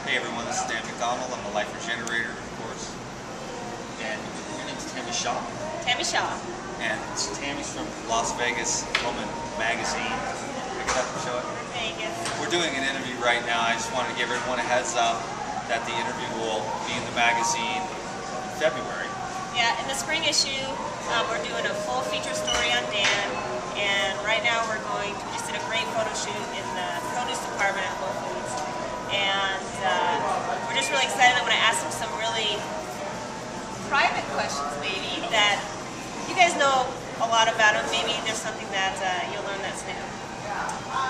Hey everyone, this is Dan McDonald. I'm the Liferegenerator, of course. And your name's Tammy Shaw. Tammy Shaw. And Tammy's from Las Vegas Woman Magazine. Pick it up and show it. Vegas. We're doing an interview right now. I just wanted to give everyone a heads up that the interview will be in the magazine in February. Yeah, in the spring issue, we're doing a full feature story on Dan. And right now we just did a great photo shoot in the produce department at Whole Foods. And we're just really excited. I'm going to ask him some really private questions, maybe, that you guys know a lot about him. Maybe there's something that you'll learn that's new.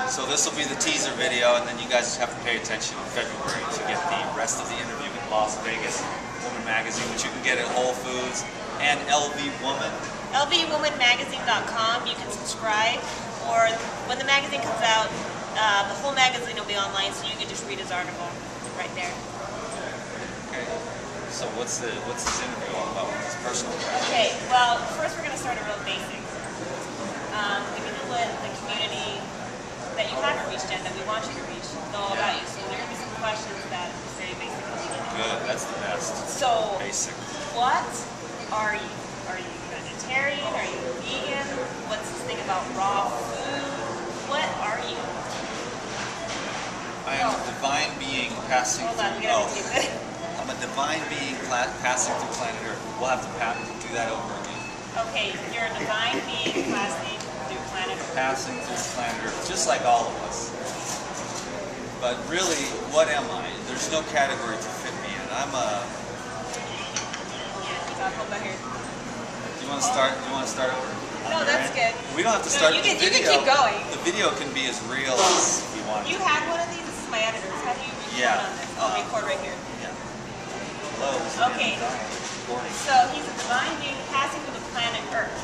So this will be the teaser video, and then you guys just have to pay attention in February to get the rest of the interview with Las Vegas Woman Magazine, which you can get at Whole Foods and LV Woman. LVWomanMagazine.com. You can subscribe, or when the magazine comes out, the whole magazine will be online, so you can just read his article right there. Okay. So what's this interview all about? His personal life? Okay. Well, first we're going to start a real basic. We need to let the community that you haven't reached yet, that we want you to reach, know all about you. So there are going to be some questions that are very basic. Good. That's the best. So basic. What are you? Are you vegetarian? Are you vegan? What's this thing about raw food? What are you? I am a divine being passing Hold on, we through. gotta repeat it. I'm a divine being passing through planet Earth. We'll have to do that over again. Okay, you're a divine being passing through planet Earth. Passing through planet Earth, just like all of us. But really, what am I? There's no category to fit me in. I'm a. Yeah, hold back here. Do you want to start? Do you want to start over? No, that's good. We don't have to start you with can, the video. You can keep going. The video can be as real as we want. You had one of these. This is my editor's. How do you record Yeah. on this? I'll record right here. Yeah. Hello. Okay. So he's a divine being passing through the planet Earth.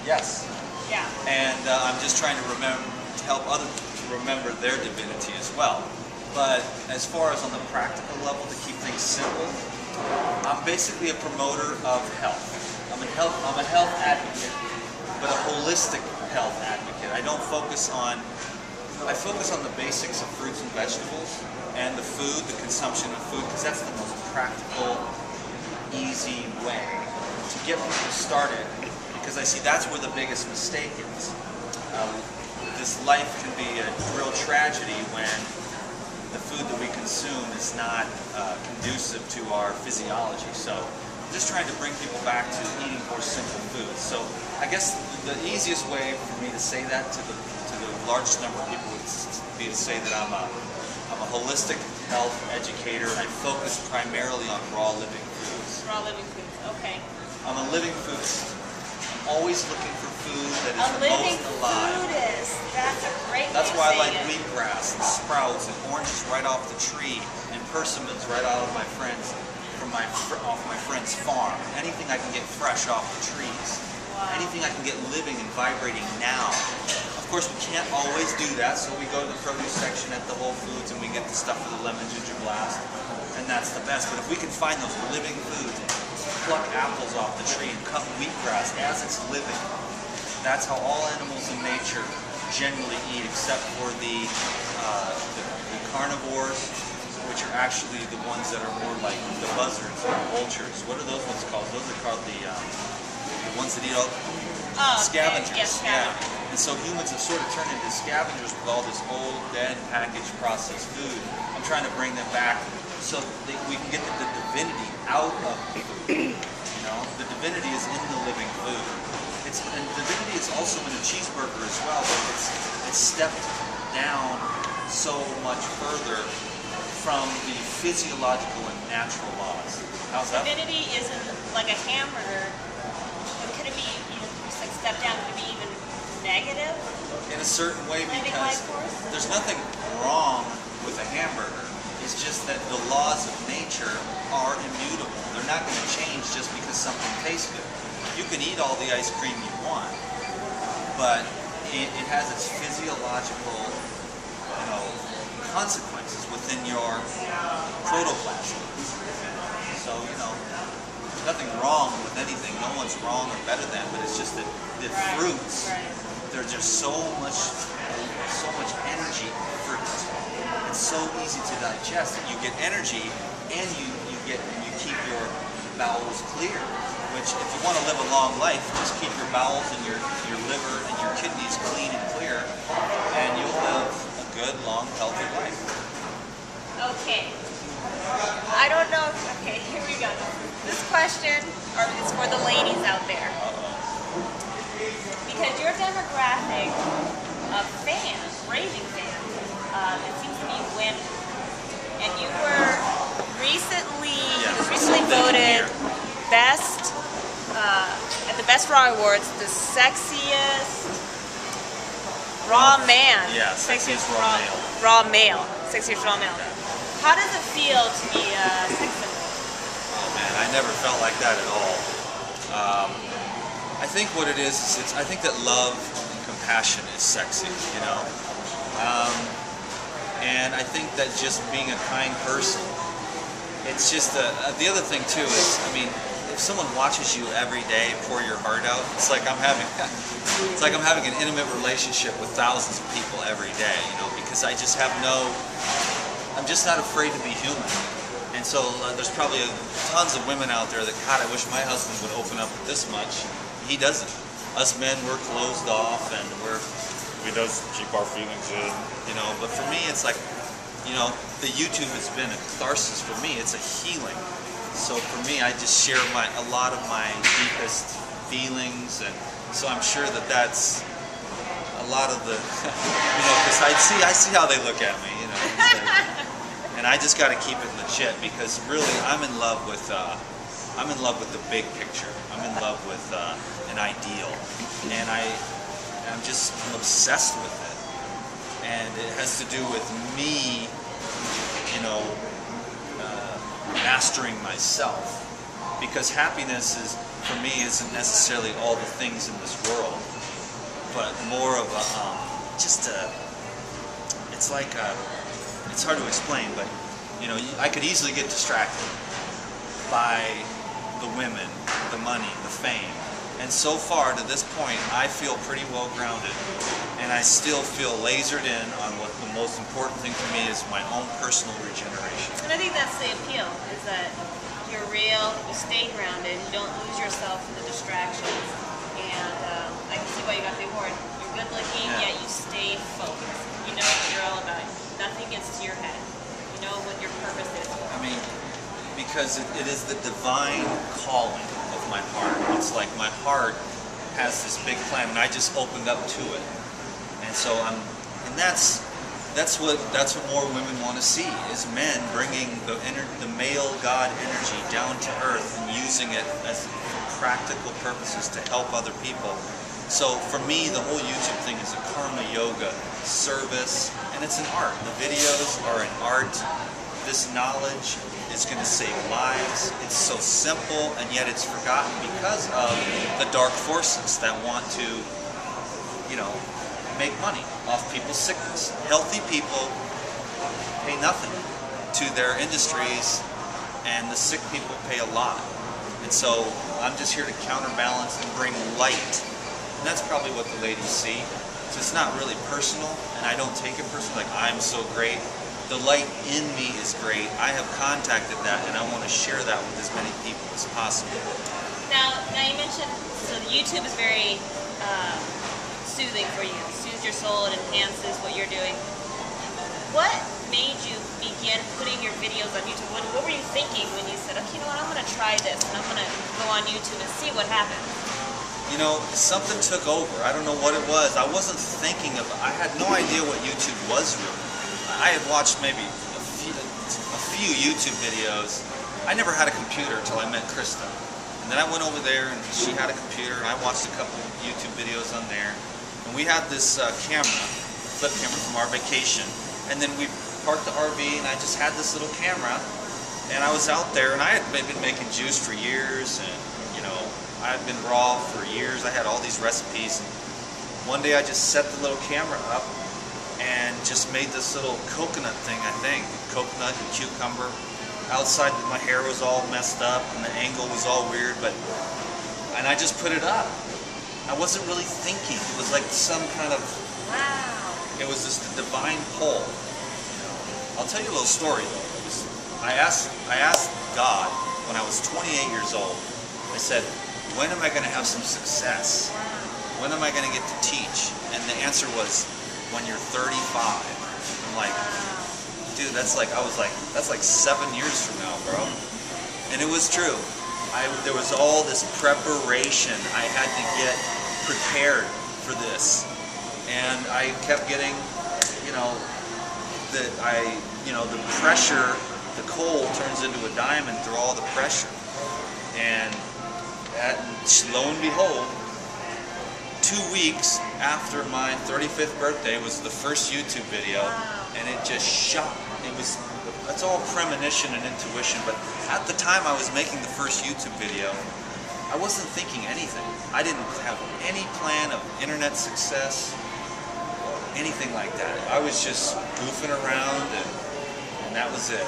Yes. Yeah. And I'm just trying to help others to remember their divinity as well. But as far as on the practical level, to keep things simple, I'm basically a promoter of health. I'm a health advocate, but a holistic health advocate. I focus on the basics of fruits and vegetables and the food, the consumption of food, because that's the most practical, easy way to get people started, because I see that's where the biggest mistake is. This life can be a real tragedy when the food that we consume is not conducive to our physiology. So I'm just trying to bring people back to eating more simple foods. So I guess the easiest way for me to say that to the largest number of people would be to say that I'm a holistic health educator. I focus primarily on raw living foods. Raw living foods. Okay. I'm a living foodist. I'm always looking for food that is A the living most alive. foodist. That's a great way That's of why I saying like it. wheatgrass and sprouts and oranges right off the tree and persimmons right out of off my friend's farm. Anything I can get fresh off the trees. Wow. Anything I can get living and vibrating now. Of course, we can't always do that, so we go to the produce section at the Whole Foods and we get the stuff with the lemon ginger blast, and that's the best. But if we can find those living foods, pluck apples off the tree and cut wheatgrass as it's living, that's how all animals in nature generally eat, except for the carnivores, which are actually the ones that are more like the buzzards or vultures. What are those ones called? Those are called the ones that eat all scavengers. Okay. Yes, scavengers. Yeah. And so humans have sort of turned into scavengers with all this old, dead, packaged, processed food. I'm trying to bring them back so that we can get the divinity out of food. You know, the divinity is in the living food. And divinity is also in a cheeseburger as well, but it's stepped down so much further from the physiological and natural laws. How's that? Divinity isn't like a hamburger. Could it be, like stepped down, could it be even negative? In a certain way, because there's nothing wrong with a hamburger. It's just that the laws of nature are immutable. They're not going to change just because something tastes good. You can eat all the ice cream you want, but it has its physiological, consequences within your protoplasm. So, there's nothing wrong with anything. No one's wrong or better than, but it's just that the fruits, there's just so much energy in fruits. it's so easy to digest that you get energy and you keep your bowels clear. Which, if you want to live a long life, just keep your bowels and your liver and your kidneys clean and clear, and you'll live a good, long, healthy life. Okay. I don't know. Okay, here we go. This question is for the ladies out there. Because your demographic of fans, raving fans, it seems to be women. And you were recently voted best at the Best Raw Awards, the sexiest raw man. Yeah, sexiest raw male. Raw male. Sexiest raw male. How does it feel to be a sex symbol? Oh man, I never felt like that at all. I think what it is I think that love and compassion is sexy, you know? And I think that just being a kind person, it's just the other thing too is, I mean, if someone watches you every day pour your heart out, it's like I'm having an intimate relationship with thousands of people every day, you know, because I'm just not afraid to be human. And so there's probably tons of women out there that, God, I wish my husband would open up this much. He doesn't. Us men, we're closed off and we just keep our feelings in, you know. But for me, it's like, you know, the YouTube has been a catharsis for me. It's a healing. So for me, I just share a lot of my deepest feelings, and so I'm sure that that's a lot of the, you know, because I see how they look at me, you know. And I just got to keep it legit, because really I'm in love with the big picture. I'm in love with an ideal, and I'm obsessed with it, and it has to do with me, you know, mastering myself, because happiness for me isn't necessarily all the things in this world, but more of it's hard to explain, but you know, I could easily get distracted by the women, the money, the fame. And so far, to this point, I feel pretty well grounded. And I still feel lasered in on what the most important thing for me is, my own personal regeneration. And I think that's the appeal, is that you're real, you stay grounded, you don't lose yourself in the distractions. And I can see why you got the award. You're good looking, yet you stay focused. You know what you're all about. Nothing gets to your head. You know what your purpose is. I mean, because it is the divine calling of my heart. It's like my heart has this big plan, and I just opened up to it. And so that's what more women want to see, is men bringing the male God energy down to earth and using it as practical purposes to help other people. So for me, the whole YouTube thing is a karma yoga service, and it's an art. The videos are an art. This knowledge is going to save lives. It's so simple, and yet it's forgotten because of the dark forces that want to, you know, make money off people's sickness. Healthy people pay nothing to their industries, and the sick people pay a lot. And so I'm just here to counterbalance and bring light. And that's probably what the ladies see. So it's not really personal, and I don't take it personally, like I'm so great. The light in me is great. I have contacted that, and I want to share that with as many people as possible. Now you mentioned, so YouTube is very soothing for you. It soothes your soul, it enhances what you're doing. What made you begin putting your videos on YouTube? What were you thinking when you said, okay, you know what, I'm going to try this, and I'm going to go on YouTube and see what happens? You know, something took over. I don't know what it was. I wasn't thinking of it. I had no idea what YouTube was really. I had watched maybe a few YouTube videos. I never had a computer until I met Krista. And then I went over there, and she had a computer, and I watched a couple of YouTube videos on there. And we had this camera, flip camera from our vacation. And then we parked the RV, and I just had this little camera. And I was out there, and I had been making juice for years, and you know, I've been raw for years. I had all these recipes. And one day I just set the little camera up and just made this little coconut thing, I think. Coconut and cucumber. Outside my hair was all messed up and the angle was all weird, and I just put it up. I wasn't really thinking. It was like some kind of, wow. It was just a divine pull. You know? I'll tell you a little story though. I asked God when I was 28 years old. I said, when am I going to have some success? When am I going to get to teach? And the answer was, when you're 35. I'm like, dude, that's like 7 years from now, bro. And it was true. There was all this preparation. I had to get prepared for this, and I kept getting, the pressure, the coal turns into a diamond through all the pressure, and lo and behold, 2 weeks after my 35th birthday was the first YouTube video, and it just shot. It's all premonition and intuition, but at the time I was making the first YouTube video, I wasn't thinking anything. I didn't have any plan of internet success or anything like that. I was just goofing around, and that was it.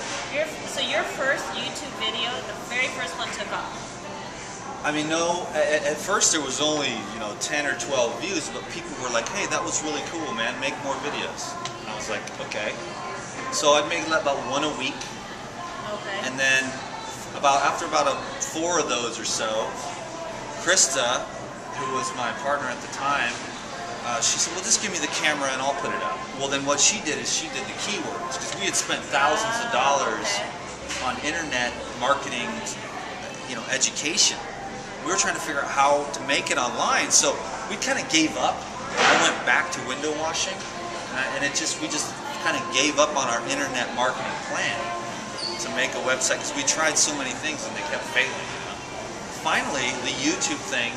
So your first YouTube video, the very first one, took off? I mean, no, at first there was only, 10 or 12 views, but people were like, hey, that was really cool, man, make more videos. And I was like, okay. So I'd make about one a week. Okay. And then after about 4 of those or so, Krista, who was my partner at the time, she said, well, just give me the camera and I'll put it up. Well, then what she did is she did the keywords, because we had spent thousands of dollars on internet marketing, education. We were trying to figure out how to make it online, so we kind of gave up. I went back to window washing, and we just kind of gave up on our internet marketing plan to make a website, because we tried so many things and they kept failing. Finally, the YouTube thing,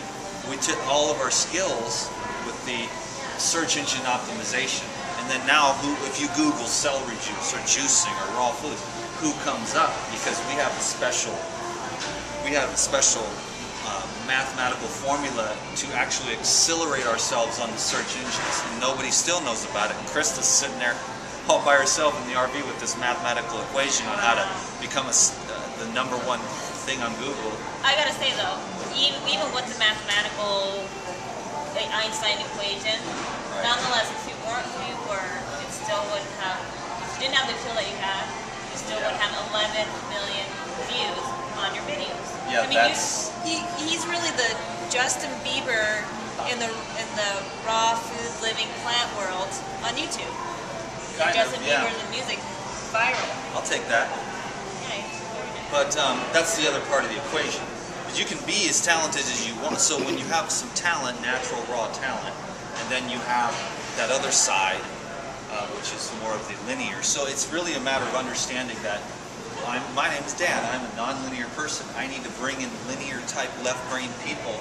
we took all of our skills with the search engine optimization, and then now, if you Google celery juice or juicing or raw foods, who comes up? Because we have a special mathematical formula to actually accelerate ourselves on the search engines, and nobody still knows about it. And Krista's sitting there all by herself in the RV with this mathematical equation on how to become the #1 thing on Google. I gotta say though, even with the mathematical Einstein equation, nonetheless, if you weren't who you were, it still wouldn't have. If you didn't have the tool that you had, you still wouldn't have 11 million views on your videos. Yeah, I mean, he's really the Justin Bieber in the raw food living plant world on YouTube. Justin Bieber the music viral. I'll take that. Right. But that's the other part of the equation. Because you can be as talented as you want. So when you have some talent, natural raw talent, and then you have that other side, which is more of the linear. So it's really a matter of understanding that my name is Dan. I'm a non-linear person. I need to bring in linear type left-brain people.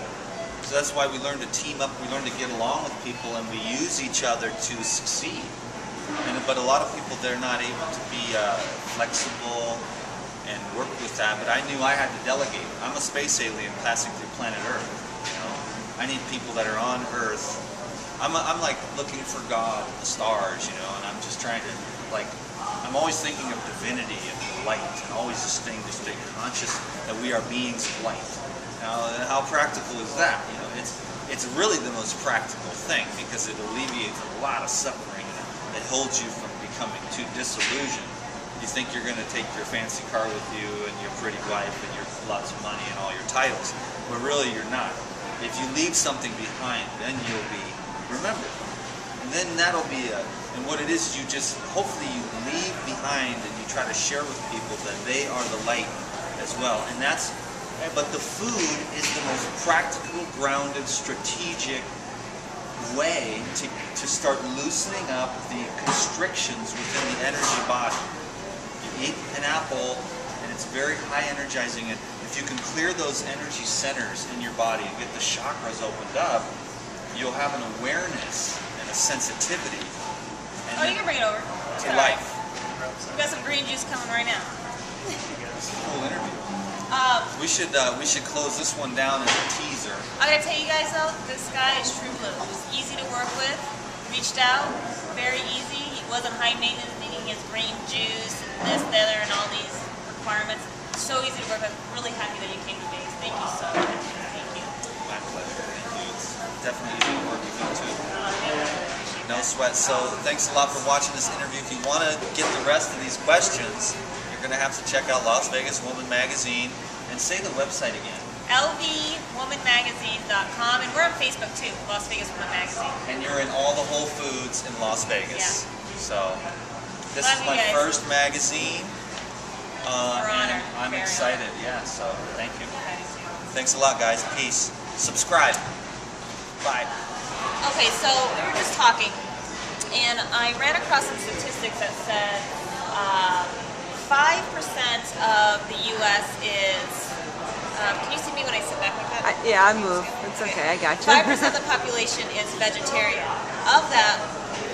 So that's why we learn to team up. We learn to get along with people, and we use each other to succeed. But a lot of people, they're not able to be flexible and work with that. But I knew I had to delegate. I'm a space alien passing through planet Earth. I need people that are on Earth. I'm like looking for God, the stars, and I'm just trying to I'm always thinking of divinity and light, and always just stay conscious that we are beings of light. Now, how practical is that? It's really the most practical thing, because it alleviates a lot of suffering. It holds you from becoming too disillusioned. You think you're going to take your fancy car with you and your pretty wife and your lots of money and all your titles, but really you're not. If you leave something behind, then you'll be remembered. And then that'll be and what it is you just, hopefully you leave behind and you try to share with people that they are the light as well. And but the food is the most practical, grounded, strategic way to start loosening up the constrictions within the energy body. You eat an apple, and it's very high energizing, and if you can clear those energy centers in your body and get the chakras opened up, you'll have an awareness and a sensitivity. Oh, you can bring it over. To life. We've got some green juice coming right now. It's a cool interview. We should close this one down as a teaser. I gotta tell you guys though, this guy is true blue. He was easy to work with. Reached out, very easy. He wasn't high maintenance, thinking his green juice and this, the other, and all these requirements. So easy to work with. Really happy that you came today. Thank you so much. Thank you. My pleasure. Thank you. It's definitely easy to work with you too. No sweat. So thanks a lot for watching this interview. If you want to get the rest of these questions, you're going to have to check out Las Vegas Woman Magazine. And say the website again. lvwomanmagazine.com, and we're on Facebook too, Las Vegas Woman Magazine. And you're in all the Whole Foods in Las Vegas. Yeah. So this is my first magazine. And I'm excited. Yeah, so thank you. Thanks a lot, guys. Peace. Subscribe. Bye. Okay, so we were just talking, and I ran across some statistics that said 5% of the U.S. is, can you see me when I sit back like that? Yeah, I move. It's okay, I got you. 5% of the population is vegetarian. Of that,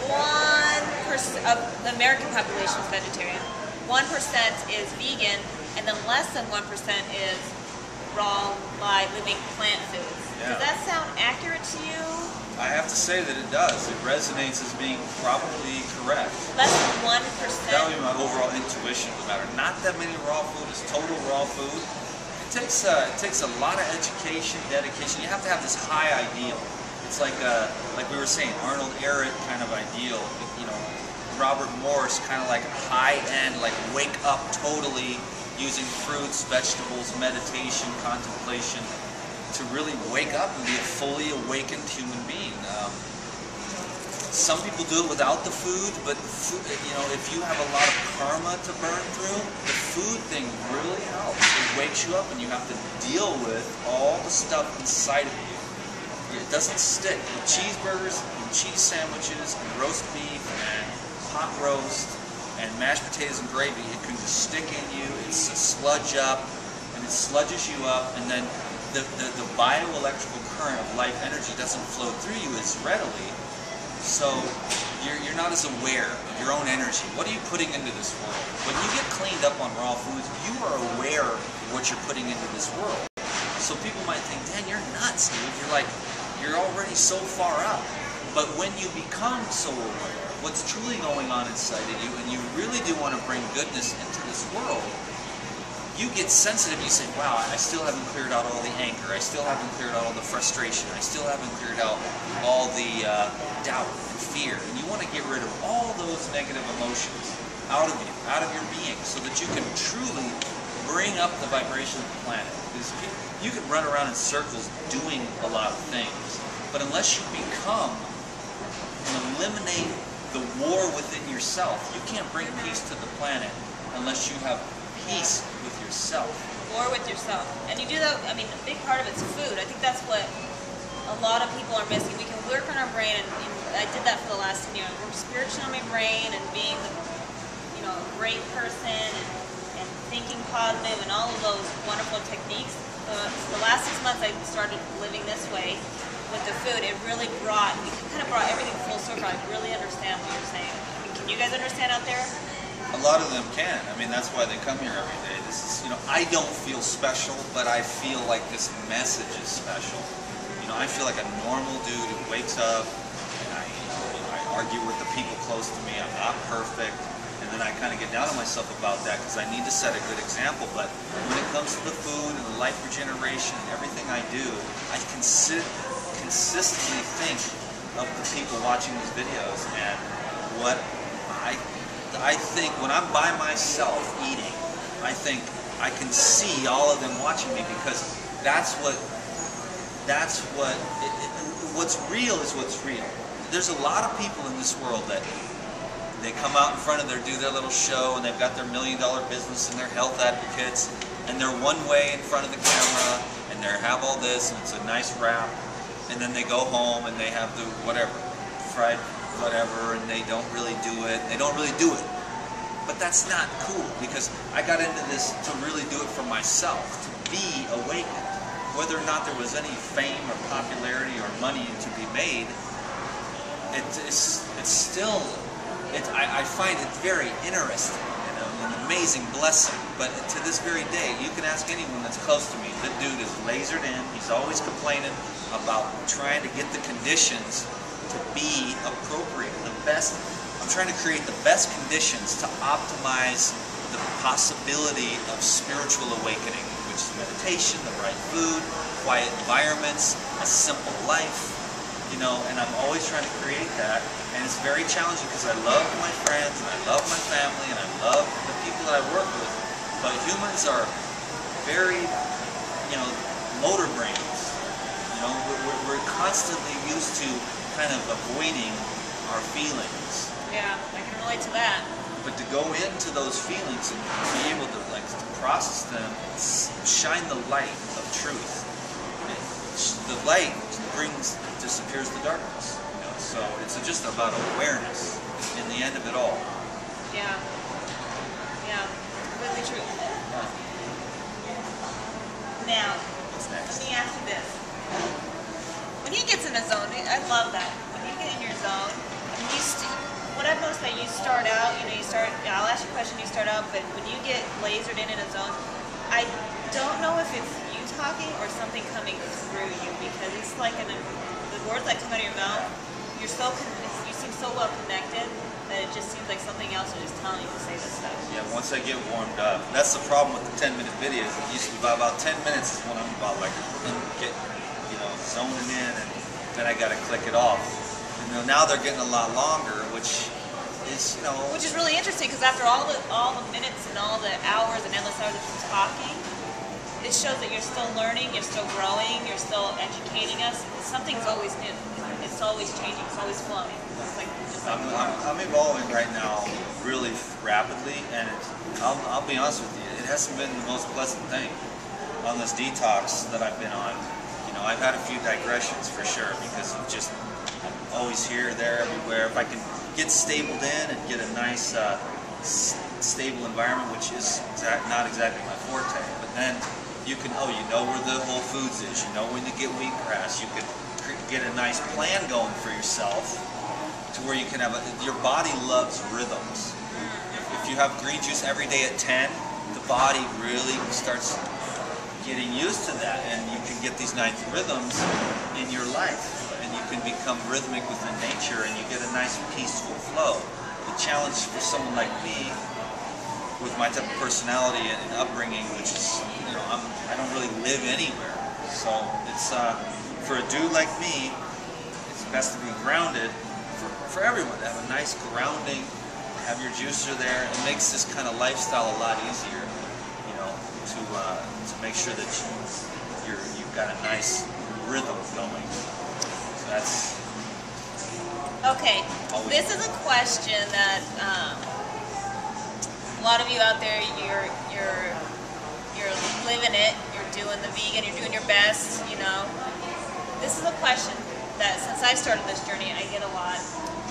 1% of the American population is vegetarian. 1% is vegan, and then less than 1% is raw, live, living plant foods. Yeah. Does that sound accurate to you? I have to say that it does. It resonates as being probably correct. Less than 1%? That would be my overall intuition of the matter. Not that many raw food is total raw food. It takes a lot of education, dedication. You have to have this high ideal. It's like we were saying, Arnold Ehret kind of ideal. You know, Robert Morse kind of like high-end, like wake up totally using fruits, vegetables, meditation, contemplation to really wake up and be a fully awakened human being. Some people do it without the food, but food, you know, if you have a lot of karma to burn through, the food thing really helps. It wakes you up and you have to deal with all the stuff inside of you. It doesn't stick. With cheeseburgers and cheese sandwiches and roast beef and pot roast and mashed potatoes and gravy, it can just stick in you. It's a sludge up, and it sludges you up, and then the bioelectrical current of life energy doesn't flow through you as readily. So you're not as aware of your own energy. What are you putting into this world? When you get cleaned up on raw foods, you are aware of what you're putting into this world. So people might think, Dan, you're nuts, dude. You're already so far up. But when you become so aware of what's truly going on inside of you, and you really do want to bring goodness into this world, you get sensitive. You say, wow, I still haven't cleared out all the anger. I still haven't cleared out all the frustration. I still haven't cleared out all the doubt and fear. And you want to get rid of all those negative emotions out of you, out of your being, so that you can truly bring up the vibration of the planet. Because you can run around in circles doing a lot of things, but unless you become and eliminate the war within yourself, you can't bring peace to the planet unless you have peace with yourself. War with yourself. And you do that, I mean, a big part of it's food. I think that's what a lot of people are missing. We can work on our brain, and I did that for the last 10 years. Work spiritually on my brain and being a great person and thinking positive and all of those wonderful techniques. The last 6 months I started living this way with the food. It really brought everything full circle. I really understand what you're saying. Can you guys understand out there? A lot of them can. I mean, that's why they come here every day. This is, I don't feel special, but I feel like this message is special. I feel like a normal dude who wakes up, and I argue with the people close to me. I'm not perfect, and then I kind of get down on myself about that because I need to set a good example. But when it comes to the food and the life regeneration and everything I do, I consistently think of the people watching these videos and what I think when I'm by myself eating, I think I can see all of them watching me, because what's real is what's real. There's a lot of people in this world that they come out in front of do their little show, and they've got their $1 million business and they're health advocates, and they're one way in front of the camera, and they have all this, and it's a nice rap, and then they go home and they have the whatever, fried whatever, and they don't really do it. They don't really do it. But that's not cool, because I got into this to really do it for myself, to be awakened. Whether or not there was any fame or popularity or money to be made, it's still, I find it very interesting, an amazing blessing. But to this very day, you can ask anyone that's close to me, the dude is lasered in. He's always complaining about trying to get the conditions to be appropriate, the best. I'm trying to create the best conditions to optimize the possibility of spiritual awakening, which is meditation, the right food, quiet environments, a simple life, you know, and I'm always trying to create that, and it's very challenging because I love my friends, and I love my family, and I love the people that I work with, but humans are very, you know, motor brains. You know, we're constantly used to kind of avoiding our feelings. Yeah, I can relate to that. But to go into those feelings and be able to to process them, shine the light of truth. The light disappears the darkness. You know? So it's just about awareness in the end of it all. Yeah. Yeah. Completely true. Now, What's next? let me ask you this. When he gets in a zone, I love that. When you get in your zone, what I've noticed that you start out, you know, I'll ask you a question, you start out, but when you get lasered in a zone, I don't know if it's you talking or something coming through you, because it's like the words that come out of your mouth, you seem so well connected that it just seems like something else is just telling you to say this stuff. Yeah, once I get warmed up. That's the problem with the 10-minute videos. It used to be about 10 minutes is when I'm about like getting, you know, zoning in, and then I got to click it off. You know, now they're getting a lot longer, which is, you know, which is really interesting, because after all the minutes and all the hours and endless hours of talking, it shows that you're still learning, you're still growing, you're still educating us. Something's always new. It's always changing. It's always flowing. It's like I'm evolving right now really rapidly, and I'll be honest with you, it hasn't been the most pleasant thing on this detox that I've been on. You know, I've had a few digressions for sure, because of just I'm always here, there, everywhere. If I can get stabled in and get a nice stable environment, which is not exactly my forte, but then you can, you know where the Whole Foods is, you know when to get wheatgrass, you can get a nice plan going for yourself to where you can have your body loves rhythms. If you have green juice every day at 10, the body really starts getting used to that, and you can get these nice rhythms in your life, and you can become rhythmic within nature, and you get a nice peaceful flow. The challenge for someone like me, with my type of personality and upbringing, which is, you know, I don't really live anywhere, so it's for a dude like me, it's best to be grounded. For everyone to have a nice grounding, have your juicer there, it makes this kind of lifestyle a lot easier, you know, to make sure that you've got a nice rhythm going. So that's okay. This is a question that a lot of you out there, you're living it, you're doing the vegan, you're doing your best, you know. This is a question that since I started this journey, I get a lot,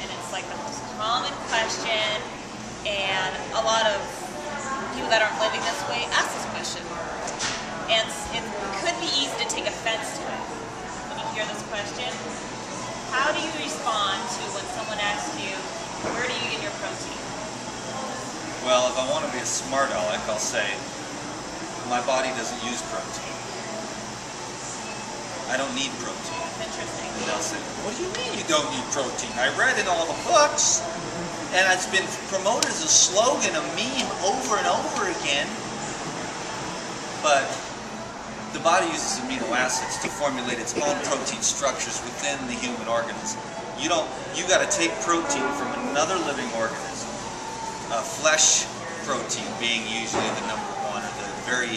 and it's like the most common question, and a lot of people that aren't living this way ask this question, and it could be easy to take offense to it when you hear this question. How do you respond to when someone asks you, where do you get your protein? Well, if I want to be a smart aleck, I'll say, my body doesn't use protein. I don't need protein. That's interesting. And they'll say, what do you mean you don't need protein? I read in all the books, and it's been promoted as a slogan, a meme, over and over again. But the body uses amino acids to formulate its own protein structures within the human organism. You got to take protein from another living organism. Flesh protein being usually the number one, or the very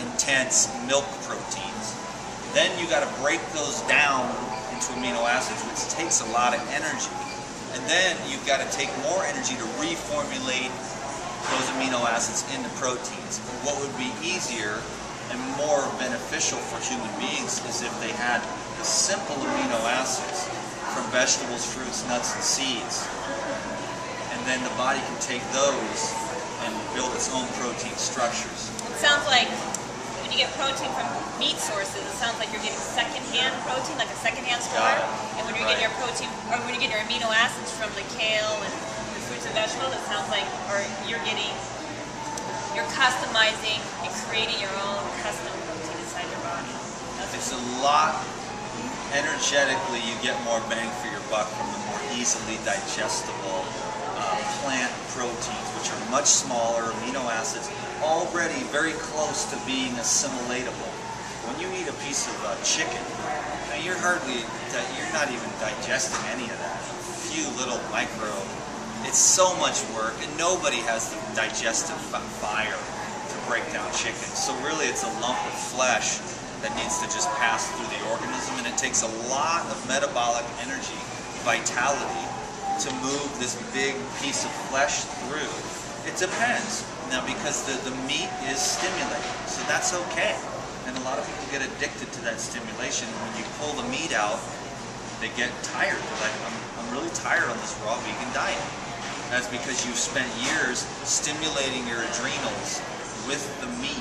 intense milk proteins. Then you got to break those down into amino acids, which takes a lot of energy. And then you've got to take more energy to reformulate those amino acids into proteins. What would be easier and more beneficial for human beings is if they had the simple amino acids from vegetables, fruits, nuts, and seeds. And then the body can take those and build its own protein structures. It sounds like when you get protein from meat sources, it sounds like you're getting secondhand protein, like a secondhand store. And when you're getting your protein, or when you're getting your amino acids from the kale and the fruits and vegetables, it sounds like, or you're customizing and creating your own custom protein inside your body. It's a lot, energetically you get more bang for your buck from the more easily digestible plant proteins, which are much smaller amino acids, already very close to being assimilatable. When you eat a piece of chicken, now you're not even digesting any of that. A few little micro. It's so much work, and nobody has the digestive fire to break down chicken. So really, it's a lump of flesh that needs to just pass through the organism, and it takes a lot of metabolic energy, vitality, to move this big piece of flesh through. It depends. Now, because the meat is stimulating, so that's okay. And a lot of people get addicted to that stimulation. When you pull the meat out, they get tired. They're like, I'm really tired on this raw vegan diet. That's because you've spent years stimulating your adrenals with the meat.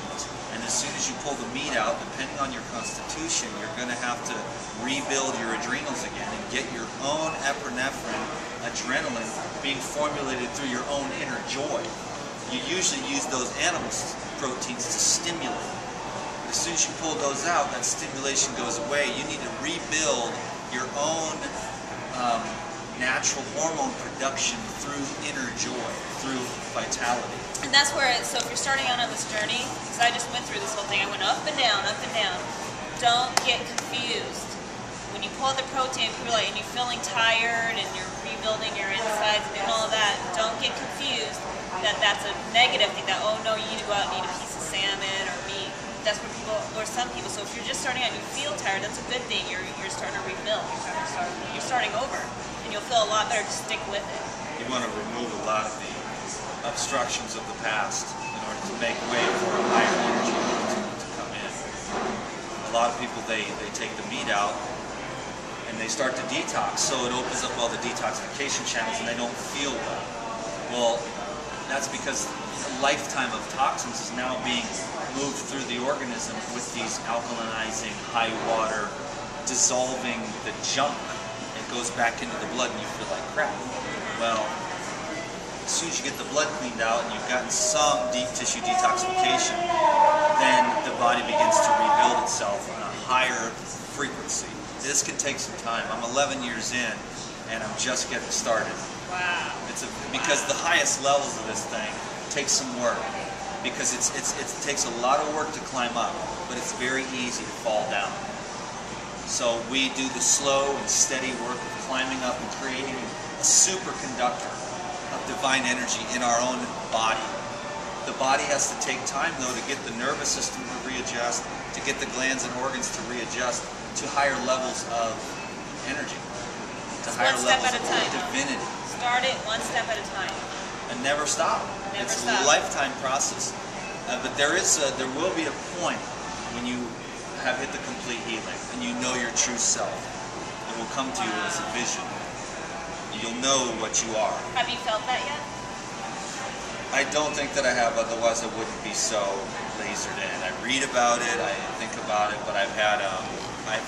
And as soon as you pull the meat out, depending on your constitution, you're going to have to rebuild your adrenals again and get your own epinephrine, adrenaline, being formulated through your own inner joy. You usually use those animal proteins to stimulate. As soon as you pull those out, that stimulation goes away. You need to rebuild your own natural hormone production through inner joy, through vitality. And that's where, so if you're starting out on this journey, because I just went through this whole thing, I went up and down, don't get confused. When you pull out the protein, and you're feeling tired and you're rebuilding your insides and doing all of that, don't get confused that that's a negative thing, that, oh no, you need to go out and eat a piece of salmon or meat. That's where people, or some people, so if you're just starting out and you feel tired, that's a good thing. You're starting to rebuild, you're starting over, and you'll feel a lot better to stick with it. You want to remove a lot of the obstructions of the past in order to make way for a higher energy to come in. A lot of people, they take the meat out and they start to detox, so it opens up all the detoxification channels and they don't feel well. Well, that's because a lifetime of toxins is now being moved through the organism with these alkalinizing, high water, dissolving the junk. It goes back into the blood and you feel like crap. Well, as soon as you get the blood cleaned out and you've gotten some deep tissue detoxification, then the body begins to rebuild itself on a higher frequency. This can take some time. I'm 11 years in and I'm just getting started. Wow. Because the highest levels of this thing take some work. Because it takes a lot of work to climb up, but it's very easy to fall down. So we do the slow and steady work of climbing up and creating a superconductor of divine energy in our own body. The body has to take time, though, to get the nervous system to readjust, to get the glands and organs to readjust to higher levels of energy, to higher levels of divinity. Start it one step at a time. And never stop. It's a lifetime process. But there will be a point when you have hit the complete healing and you know your true self. It will come to you as a vision. You'll know what you are. Have you felt that yet? I don't think that I have, otherwise I wouldn't be so lasered in. I read about it, I think about it, but I've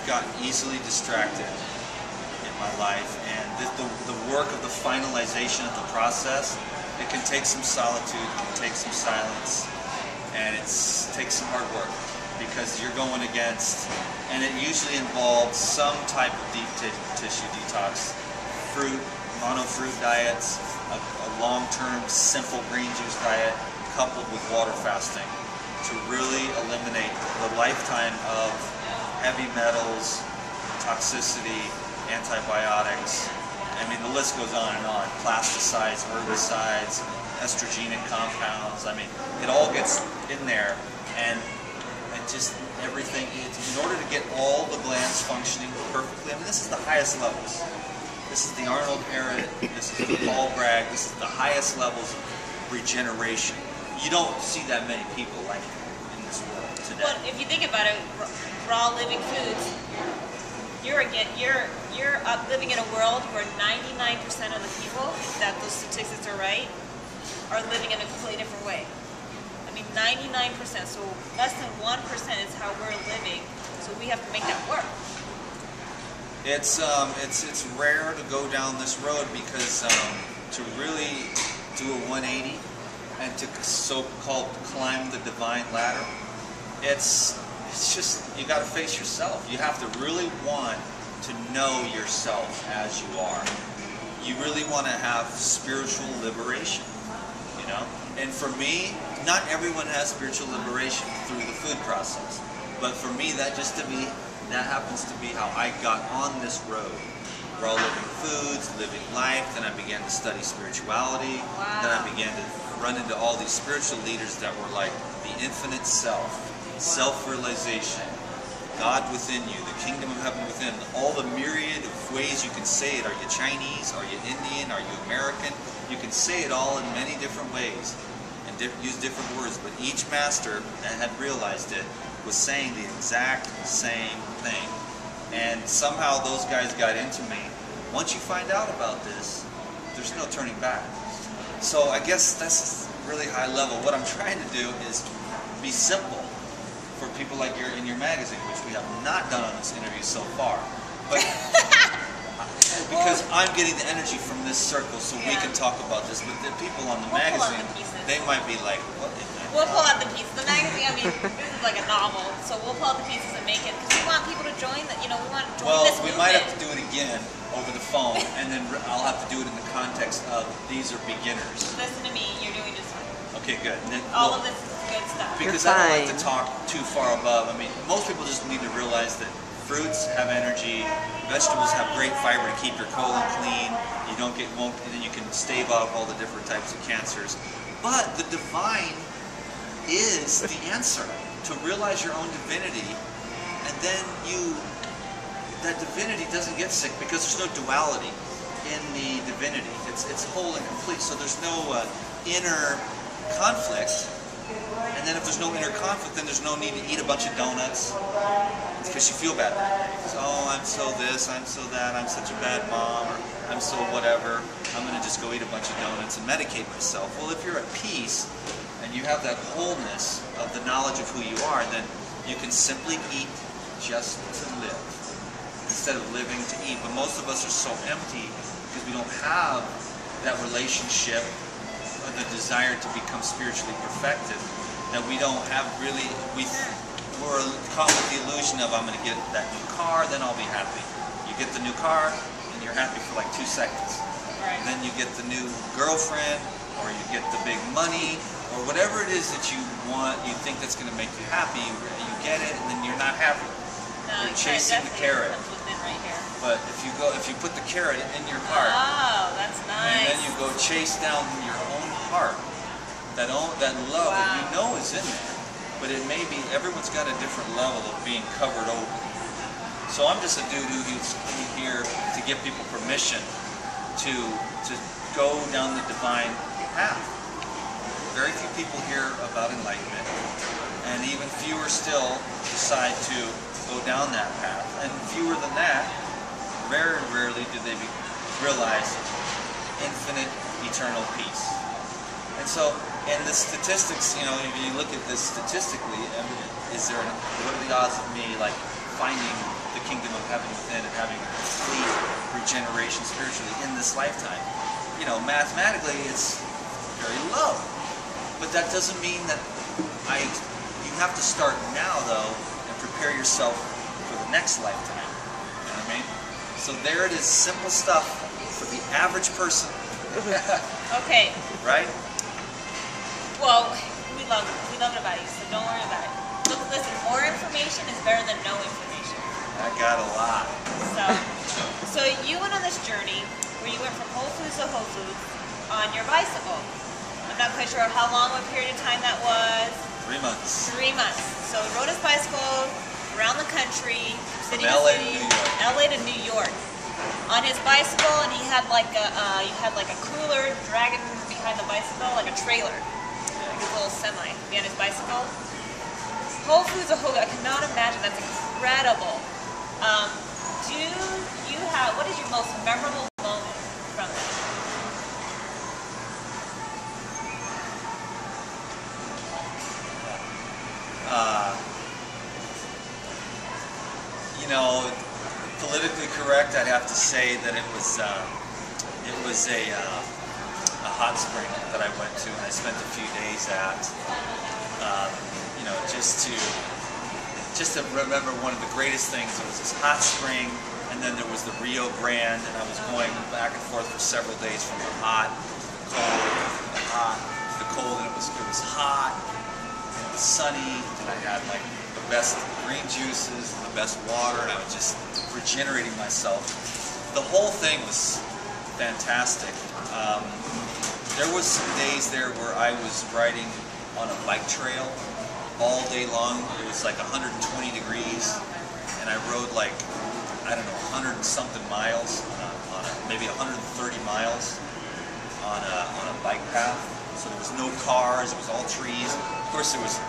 gotten easily distracted in my life, and the work of the finalization of the process, it can take some solitude, it can take some silence, and it takes some hard work, because you're going against, and it usually involves some type of deep tissue detox, fruit, monofruit diets, a long-term simple green juice diet coupled with water fasting to really eliminate the lifetime of heavy metals, toxicity, antibiotics. I mean, the list goes on and on. Plasticides, herbicides, estrogenic compounds. I mean, it all gets in there, and just everything. In order to get all the glands functioning perfectly, I mean, this is the highest levels. This is the Arnold era, this is the Paul Bragg, this is the highest levels of regeneration. You don't see that many people like it in this world today. Well, if you think about it, raw living foods, you're living in a world where 99% of the people, if those statistics are right, are living in a completely different way. I mean, 99%, so less than 1% is how we're living, so we have to make that work. It's rare to go down this road because to really do a 180 and to so-called climb the divine ladder, it's just, you got to face yourself. You have to really want to know yourself as you are. You really want to have spiritual liberation, you know? And for me, not everyone has spiritual liberation through the food process. But for me, that happens to be how I got on this road. We're all living foods, living life. Then I began to study spirituality. Wow. Then I began to run into all these spiritual leaders that were like the infinite self, self-realization, God within you, the kingdom of heaven within, all the myriad of ways you can say it. Are you Chinese? Are you Indian? Are you American? You can say it all in many different ways and use different words, but each master that had realized it was saying the exact same thing. And somehow those guys got into me. Once you find out about this, there's no turning back. So I guess that's really high level. What I'm trying to do is be simple for people like in your magazine, which we have not done on this interview so far. But because I'm getting the energy from this circle, so we can talk about this. But the people on the magazine, they might be like, what in the We'll pull out the pieces. The magazine, I mean, this is like a novel, so we'll pull out the pieces and make it, because we want people to join, we want to join this movement. We might have to do it again over the phone, and then I'll have to do it in the context of these are beginners. Listen to me, you're doing just fine. Okay, good. All of this is good stuff. Because I don't like to talk too far above. I mean, most people just need to realize that fruits have energy, vegetables have great fiber to keep your colon clean. You don't get and then you can stave off all the different types of cancers. But the divine is the answer to realize your own divinity, and then that divinity doesn't get sick because there's no duality in the divinity. It's whole and complete, so there's no inner conflict. And then if there's no inner conflict, then there's no need to eat a bunch of donuts because you feel bad. So, oh, I'm so this, I'm so that, I'm such a bad mom, or I'm so whatever. I'm going to just go eat a bunch of donuts and medicate myself. Well, if you're at peace and you have that wholeness of the knowledge of who you are, then you can simply eat just to live instead of living to eat. But most of us are so empty because we don't have that relationship or the desire to become spiritually perfected, that we don't have really, we're caught with the illusion of I'm going to get that new car, then I'll be happy. You get the new car and you're happy for like 2 seconds. Right. And then you get the new girlfriend, or you get the big money, or whatever it is that you want, you think that's going to make you happy, you get it, and then you're not happy. No, you're chasing the carrot. Right here. But if you put the carrot in your heart, oh, that's nice. and then you go chase down your own heart, that love that you know is in there, but it may be, everyone's got a different level of being covered over. So I'm just a dude who's here to give people permission to go down the divine path. Very few people hear about enlightenment, and even fewer still decide to go down that path. And fewer than that, very rarely do they realize infinite, eternal peace. And so, in the statistics, if you look at this statistically, I mean, what are the odds of me finding the kingdom of heaven within and having a complete regeneration spiritually in this lifetime? Mathematically, it's very low. But that doesn't mean that you have to start now, though, and prepare yourself for the next lifetime. You know what I mean? So there it is, simple stuff for the average person. Okay. Right? Well, we love it about you, so don't worry about it. Look, listen, more information is better than no information. I got a lot. So you went on this journey where you went from Whole Foods to Whole Foods on your bicycle. I'm not quite sure how long, what period of time that was. 3 months. 3 months. So he rode his bicycle around the country, city to LA city, to New York. LA to New York, on his bicycle, and he had like a cooler dragging behind the bicycle, like a trailer, like a little semi behind his bicycle. Whole Foods of Whole Foods, I cannot imagine. That's incredible. What is your most memorable moment from that? Politically correct, I'd have to say that it was a hot spring that I went to and I spent a few days at. Just to remember one of the greatest things, it was this hot spring, and then there was the Rio Grande, and I was going back and forth for several days from the hot to the cold, from the hot to the cold, and it was hot, and it was sunny, and I had the best green juices, the best water, and I was just regenerating myself. The whole thing was fantastic. There was some days there where I was riding on a bike trail all day long. It was like 120 degrees, and I rode like, I don't know, 100 and something miles, maybe 130 miles on a bike path. So there was no cars, it was all trees. Of course there was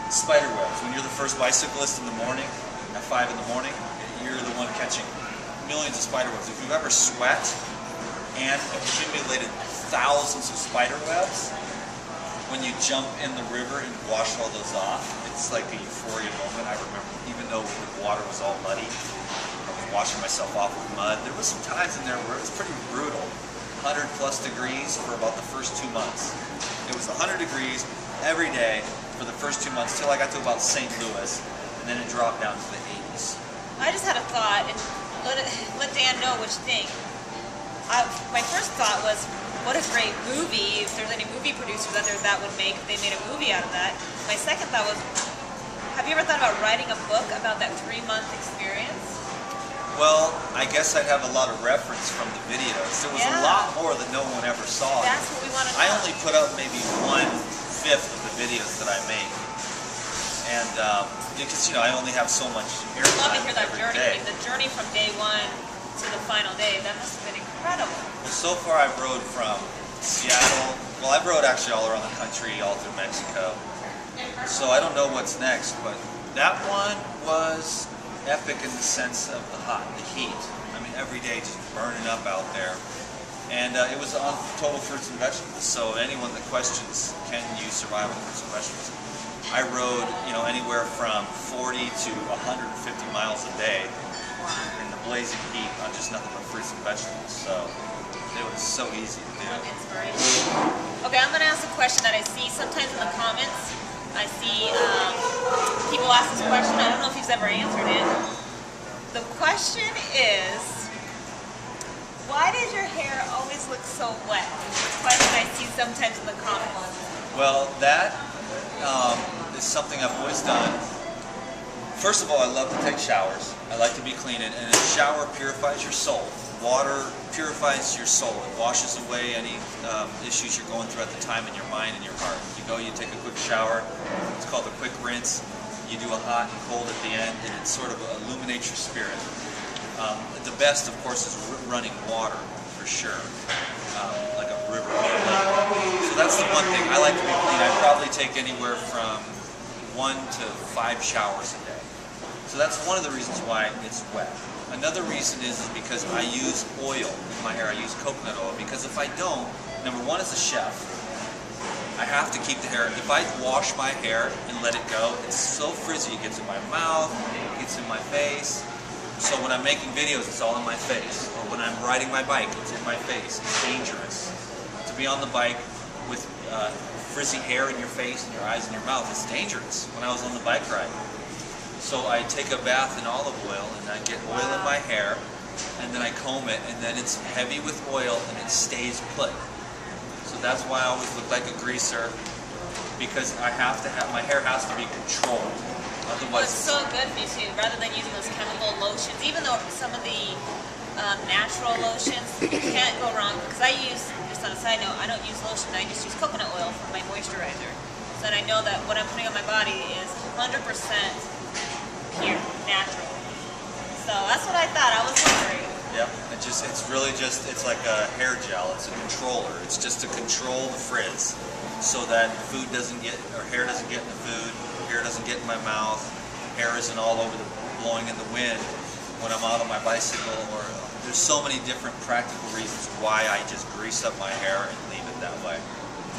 spider webs. When you're the first bicyclist in the morning, at 5 in the morning, you're the one catching millions of spider webs. If you've ever sweat and accumulated thousands of spider webs, when you jump in the river and wash all those off, it's like a euphoria moment. I remember, even though the water was all muddy, I was washing myself off with mud. There was some times in there where it was pretty brutal. 100 plus degrees for about the first 2 months. It was 100 degrees every day for the first 2 months till I got to about St. Louis, and then it dropped down to the 80s. I just had a thought, and let Dan know what you think. My first thought was, what a great movie, if there's any movie producers out there that would make, if they made a movie out of that. My second thought was, have you ever thought about writing a book about that 3-month experience? Well, I guess I'd have a lot of reference from the videos. There was a lot more that no one ever saw. That's what we want to know. I only put up maybe 1/5 of the videos that I make. And because, you know, I only have so much airtime I'd love to hear that every journey. day. I mean, the journey from day one to the final day, that must have been incredible. Well, so far I've rode from Seattle. Well, I've rode actually all around the country, all through Mexico. So I don't know what's next, but that one was epic in the sense of the heat. I mean, every day just burning up out there. And it was on total fruits and vegetables. So anyone that questions, can you survive on fruits and vegetables? I rode, you know, anywhere from 40 to 150 miles a day in the blazing heat on just nothing but fruits and vegetables. So it was so easy to do. Inspiration. Okay, I'm going to ask a question that I see sometimes in the comments. I see people ask this question. I don't know if you've ever answered it. The question is, why does your hair always look so wet? It's a question I see sometimes in the comments. Well, that is something I've always done. First of all, I love to take showers. I like to be clean, and a shower purifies your soul. Water purifies your soul. It washes away any issues you're going through at the time in your mind and your heart. You go, you take a quick shower. It's called a quick rinse. You do a hot and cold at the end, and it sort of illuminates your spirit. The best, of course, is running water, for sure, like a river. So that's the one thing. I like to be clean. I probably take anywhere from 1 to 5 showers a day. So that's one of the reasons why it's wet. Another reason is because I use oil in my hair. I use coconut oil, because if I don't, number one, as a chef, I have to keep the hair. If I wash my hair and let it go, it's so frizzy. It gets in my mouth, it gets in my face. So when I'm making videos, it's all in my face. Or when I'm riding my bike, it's in my face. It's dangerous. To be on the bike with frizzy hair in your face and your eyes and your mouth, it's dangerous. When I was on the bike ride. So I take a bath in olive oil, and I get oil in my hair, and then I comb it, and then it's heavy with oil, and it stays put. So that's why I always look like a greaser, because I have to have, my hair has to be controlled. Well, it's so good for you too, rather than using those chemical lotions. Even though some of the natural lotions, you can't go wrong. Because I use, just on a side note, I don't use lotion. I just use coconut oil for my moisturizer. So then I know that what I'm putting on my body is 100% pure, natural. So that's what I thought. I was wondering. Yep. It's really just, it's like a hair gel. It's a controller. It's just to control the frizz, so that food doesn't get, or hair doesn't get in the food. Hair doesn't get in my mouth, hair isn't all over blowing in the wind when I'm out on my bicycle. Or there's so many different practical reasons why I just grease up my hair and leave it that way.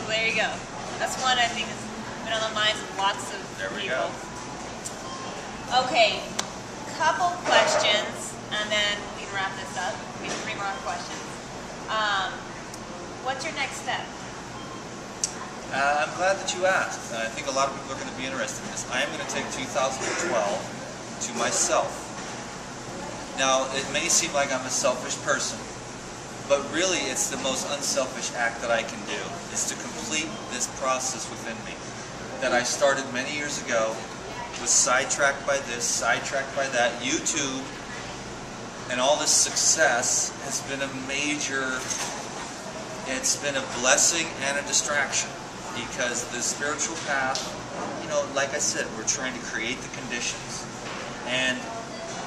So there you go. That's one I think has been on the minds of lots of people. Okay, couple questions, and then we can wrap this up. We have 3 more questions. What's your next step? I'm glad that you asked. I think a lot of people are going to be interested in this. I am going to take 2012 to myself. Now, it may seem like I'm a selfish person, but really it's the most unselfish act that I can do, is to complete this process within me that I started many years ago, was sidetracked by this, sidetracked by that. YouTube and all this success has been a major, it's been a blessing and a distraction, because the spiritual path, you know, like I said, we're trying to create the conditions. And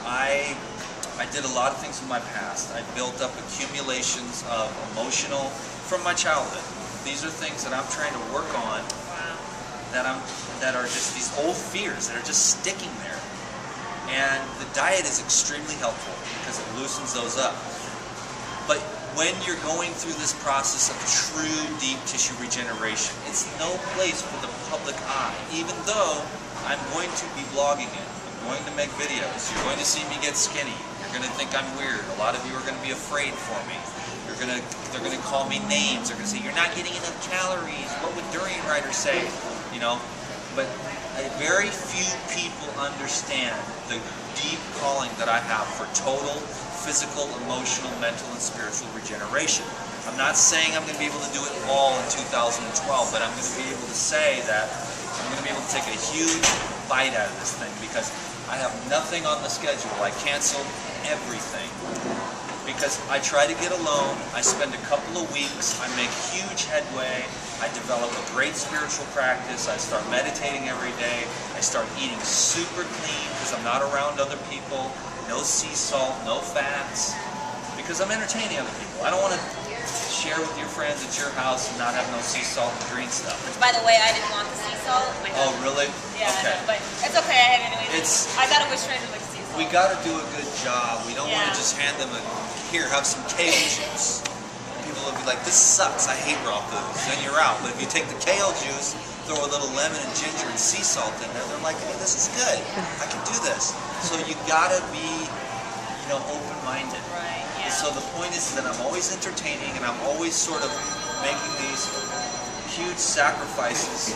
I did a lot of things in my past. I built up accumulations of emotional from my childhood. These are things that I'm trying to work on. That are just these old fears that are just sticking there. And the diet is extremely helpful because it loosens those up. But when you're going through this process of true deep tissue regeneration, it's no place for the public eye. Even though I'm going to be blogging it, I'm going to make videos, you're going to see me get skinny, you're going to think I'm weird, a lot of you are going to be afraid for me. They're going to call me names, they're going to say, you're not getting enough calories, what would Durian Rider say? You know, but very few people understand the deep calling that I have for total physical, emotional, mental, and spiritual regeneration. I'm not saying I'm going to be able to do it all in 2012, but I'm going to be able to say that I'm going to be able to take a huge bite out of this thing, because I have nothing on the schedule. I canceled everything because I try to get alone. I spend a couple of weeks. I make huge headway. I develop a great spiritual practice. I start meditating every day. I start eating super clean because I'm not around other people. No sea salt, no fats, because I'm entertaining other people. I don't want to share with your friends at your house and not have no sea salt and green stuff. Which, by the way, I didn't want the sea salt. Oh, really? Yeah, okay. But it's okay. I had it anyways. I got a wish stranger like sea salt. We got to do a good job. We don't want to just hand them here, have some kale juice. People will be like, this sucks. I hate raw foods. Then you're out. But if you take the kale juice, throw a little lemon and ginger and sea salt in there, they're like, hey, this is good. I can do this. So you got to be, you know, open-minded. Right, yeah. So the point is that I'm always entertaining, and I'm always sort of making these huge sacrifices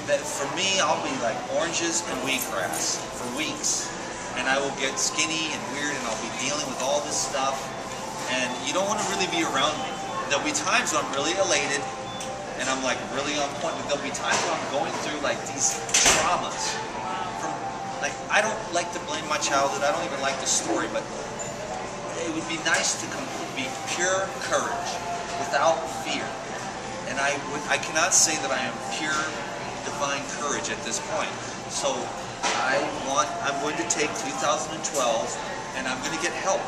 that for me, I'll be like oranges and wheatgrass for weeks. And I will get skinny and weird, and I'll be dealing with all this stuff. And you don't want to really be around me. There'll be times when I'm really elated, and I'm like really on point, but there'll be times when I'm going through like these traumas. Like, I don't like to blame my childhood. I don't even like the story, but it would be nice to be pure courage without fear. And I cannot say that I am pure divine courage at this point. So I'm going to take 2012, and I'm going to get help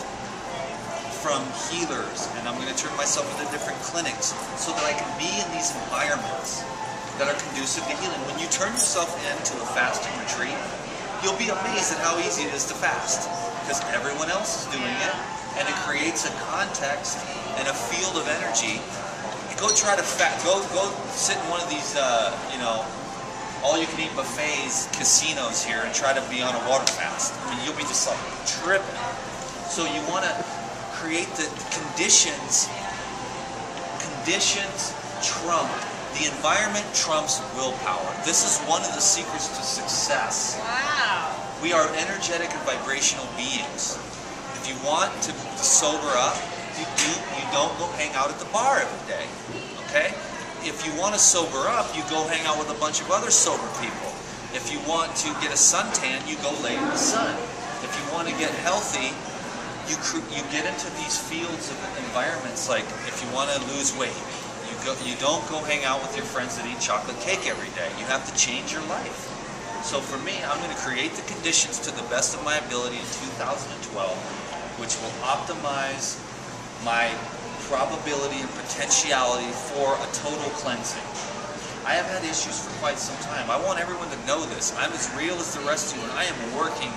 from healers, and I'm going to turn myself into different clinics so that I can be in these environments that are conducive to healing. When you turn yourself into a fasting retreat, you'll be amazed at how easy it is to fast, because everyone else is doing it, and it creates a context and a field of energy. Go try to go sit in one of these, you know, all-you-can-eat buffets, casinos here, and try to be on a water fast. I mean, you'll be just like tripping. So you want to create the conditions. Conditions trump. The environment trumps willpower. This is one of the secrets to success. Wow. We are energetic and vibrational beings. If you want to sober up, you don't go hang out at the bar every day. Okay? If you want to sober up, you go hang out with a bunch of other sober people. If you want to get a suntan, you go lay in the sun. If you want to get healthy, you get into these fields of environments. Like if you want to lose weight, you don't go hang out with your friends that eat chocolate cake every day. You have to change your life. So for me, I'm going to create the conditions to the best of my ability in 2012, which will optimize my probability and potentiality for a total cleansing. I have had issues for quite some time. I want everyone to know this. I'm as real as the rest of you, and I am working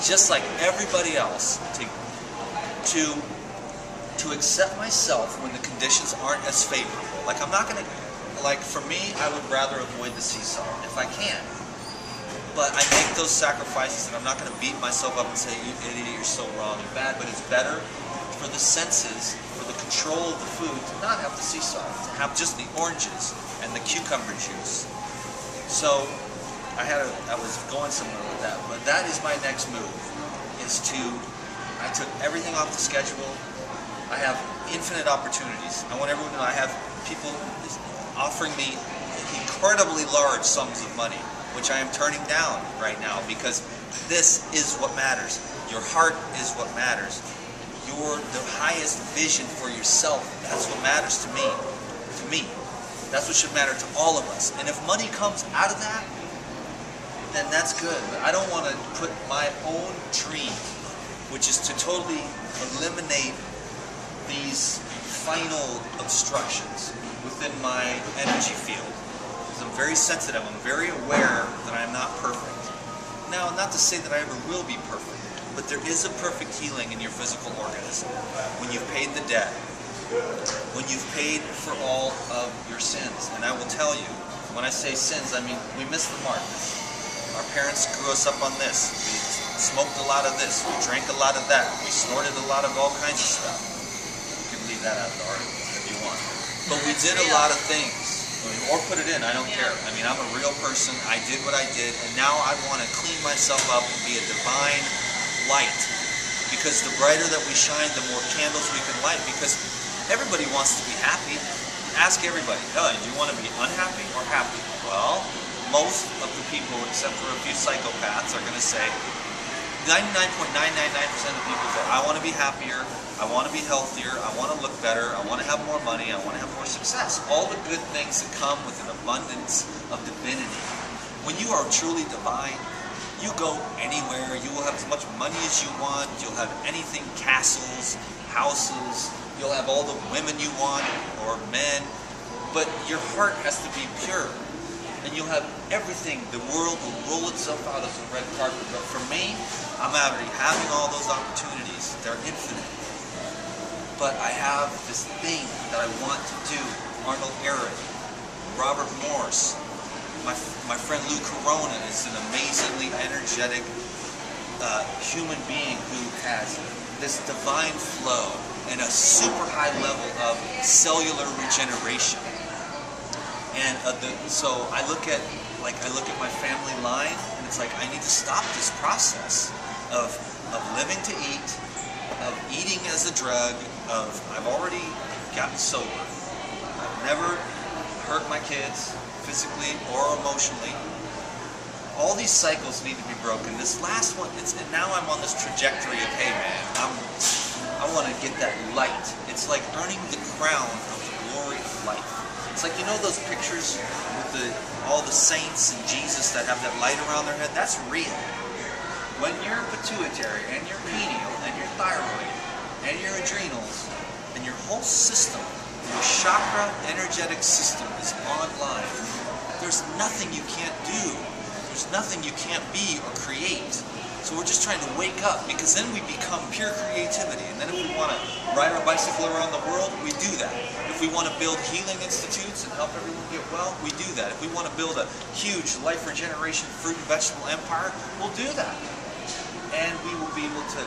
just like everybody else to accept myself when the conditions aren't as favorable. Like I'm not going to, like for me, I would rather avoid the sea salt if I can. But I make those sacrifices, and I'm not going to beat myself up and say, you idiot, you're so wrong and bad, but it's better for the senses, for the control of the food, to not have the sea salt, to have just the oranges and the cucumber juice. So I was going somewhere with that, but that is my next move, I took everything off the schedule. I have infinite opportunities. I want everyone to know I have people offering me incredibly large sums of money which I am turning down right now, because this is what matters. Your heart is what matters. The highest vision for yourself, that's what matters to me. To me. That's what should matter to all of us. And if money comes out of that, then that's good. But I don't want to put my own dream, which is to totally eliminate these final obstructions within my energy field. Because I'm very sensitive. I'm very aware that I am not perfect. Now, not to say that I ever will be perfect, but there is a perfect healing in your physical organism when you've paid the debt, when you've paid for all of your sins. And I will tell you, when I say sins, I mean we missed the mark. Our parents grew us up on this. We smoked a lot of this. We drank a lot of that. We snorted a lot of all kinds of stuff. You can leave that out of the article if you want. But we did a lot of things. Or put it in, I don't care. I mean, I'm a real person. I did what I did, and now I want to clean myself up and be a divine light. Because the brighter that we shine, the more candles we can light. Because everybody wants to be happy. Ask everybody, do you want to be unhappy or happy? Well, most of the people, except for a few psychopaths, are going to say, 99.999% of people say, I want to be happier, I want to be healthier, I want to look better, I want to have more money, I want to have more success. All the good things that come with an abundance of divinity. When you are truly divine, you go anywhere, you will have as much money as you want, you'll have anything, castles, houses, you'll have all the women you want, or men, but your heart has to be pure. And you'll have everything. The world will roll itself out as a red carpet. But for me, I'm already having all those opportunities. They're infinite. But I have this thing that I want to do. Arnold Ehret, Robert Morse, my friend Lou Corona is an amazingly energetic human being who has this divine flow and a super high level of cellular regeneration. And so I look at my family line, and it's like I need to stop this process of living to eat, of eating as a drug, I've already gotten sober. I've never hurt my kids physically or emotionally. All these cycles need to be broken. This last one, and now I'm on this trajectory of, hey man, I want to get that light. It's like earning the crown of the glory of life. It's like, you know those pictures with all the saints and Jesus that have that light around their head? That's real. When your pituitary and your pineal and your thyroid and your adrenals and your whole system, your chakra energetic system is online, there's nothing you can't do. There's nothing you can't be or create. So we're just trying to wake up, because then we become pure creativity. And then if we want to ride our bicycle around the world, we do that. If we want to build healing institutes and help everyone get well, we do that. If we want to build a huge life regeneration fruit and vegetable empire, we'll do that. And we will be able to.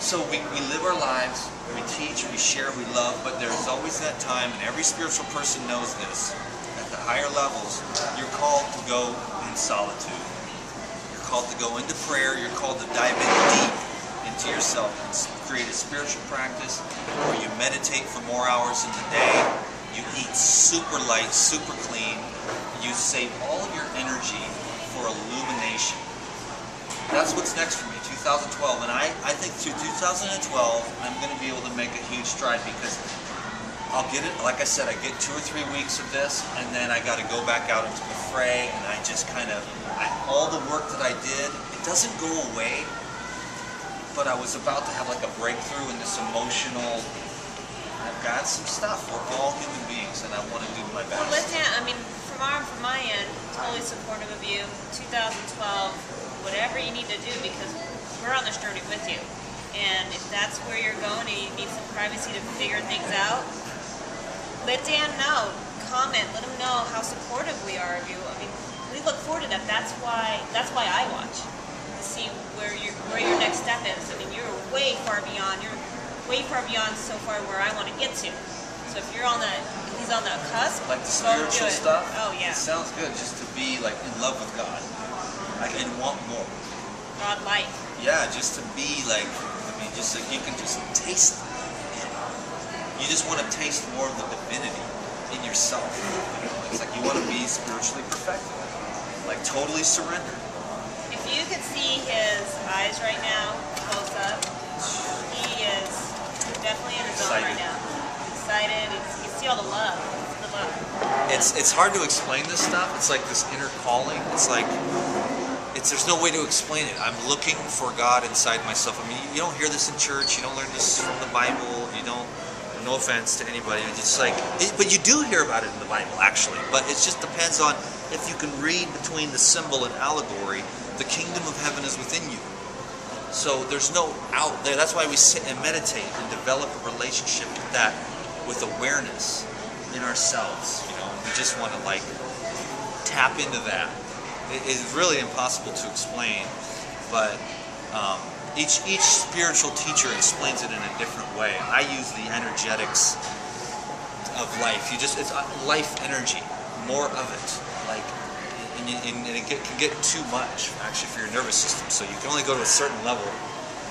So we live our lives, we teach, we share, we love, but there's always that time, and every spiritual person knows this. At the higher levels, you're called to go in solitude. Called to go into prayer, you're called to dive in deep into yourself and create a spiritual practice where you meditate for more hours in the day, you eat super light, super clean, you save all of your energy for illumination. That's what's next for me, 2012, and I think through 2012 I'm going to be able to make a huge stride, because I'll get it, like I said, I get 2 or 3 weeks of this, and then I got to go back out into the fray, and I just kind of, all the work that I did, it doesn't go away, but I was about to have like a breakthrough in this emotional, I've got some stuff. We're all human beings, and I want to do my best. Well, listen, I mean, from my end, totally supportive of you. 2012, whatever you need to do, because we're on this journey with you. And if that's where you're going and you need some privacy to figure things out, let Dan know. Comment. Let him know how supportive we are of you. I mean, we look forward to that. That's why I watch, to see where your next step is. I mean, you're way far beyond. You're way far beyond so far where I want to get to. So if you're on the, he's on the cusp, like the spiritual stuff. Oh yeah. It sounds good, just to be like in love with God. I can want more. God-like. Yeah, just to be like, I mean, just like you can just taste it. You just want to taste more of the divinity in yourself. You know, it's like you want to be spiritually perfected. Like totally surrendered. If you could see his eyes right now, close up, he is definitely in his zone right now. Excited. You can see all the love. The love. It's hard to explain this stuff. It's like this inner calling. It's like there's no way to explain it. I'm looking for God inside myself. I mean, you don't hear this in church. You don't learn this from the Bible. You don't. No offense to anybody. It's like, but you do hear about it in the Bible, actually. But it just depends on if you can read between the symbol and allegory. The kingdom of heaven is within you. So there's no out there. That's why we sit and meditate and develop a relationship with that, with awareness in ourselves. You know, we just want to like tap into that. It is really impossible to explain, but each spiritual teacher explains it in a different way. I use the energetics of life. It's life energy, more of it. Like, and it can get too much actually for your nervous system. So you can only go to a certain level,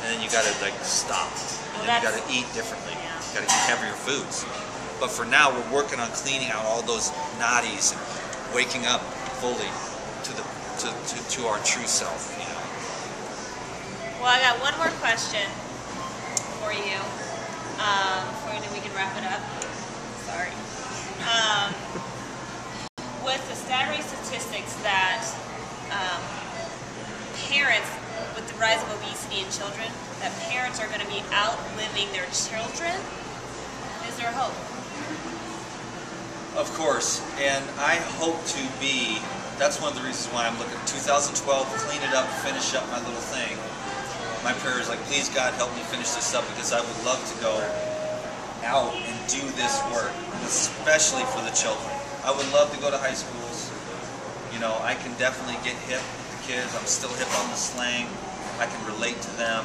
and then you got to like stop. And then you got to eat differently. Yeah. You got to eat heavier foods. But for now, we're working on cleaning out all those nadis and waking up fully to our true self. You know. Well, I got one more question for you. Before we can wrap it up. Sorry. With the staggering statistics that parents, with the rise of obesity in children, that parents are going to be outliving their children, is there hope? Of course, and I hope to be, that's one of the reasons why I'm looking, 2012, clean it up, finish up my little thing. My prayer is like, please God, help me finish this up, because I would love to go out and do this work, especially for the children. I would love to go to high schools. You know, I can definitely get hip with the kids. I'm still hip on the slang. I can relate to them.